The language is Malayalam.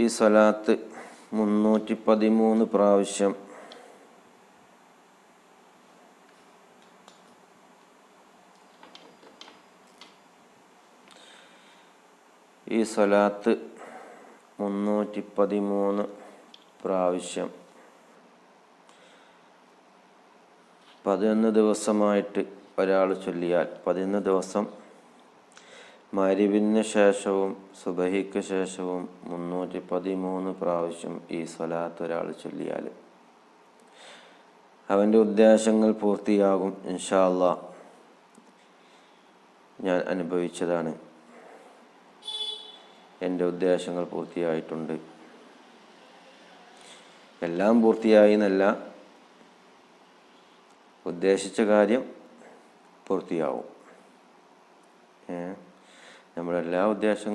ഈ സ്വലാത്ത് 313 പ്രാവശ്യം ഈ സ്വലാത്ത് 313 പ്രാവശ്യം 11 ദിവസമായിട്ട് ഒരാൾ ചൊല്ലിയാൽ 11 ദിവസം മഗ്‌രിബിന് ശേഷവും സുബഹിക്ക് ശേഷവും 313 പ്രാവശ്യം ഈ സ്വലാത്ത് ഒരാൾ ചൊല്ലിയാൽ അവൻ്റെ ഉദ്ദേശങ്ങൾ പൂർത്തിയാകും. ഇൻഷാ അല്ലാഹ് ഞാൻ അനുഭവിച്ചതാണ്. എൻ്റെ ഉദ്ദേശങ്ങൾ പൂർത്തിയായിട്ടുണ്ട്. എല്ലാം പൂർത്തിയായി എന്നല്ല, ഉദ്ദേശിച്ച കാര്യം പൂർത്തിയാവും. നമ്മളെല്ലാ ഉദ്ദേശങ്ങളും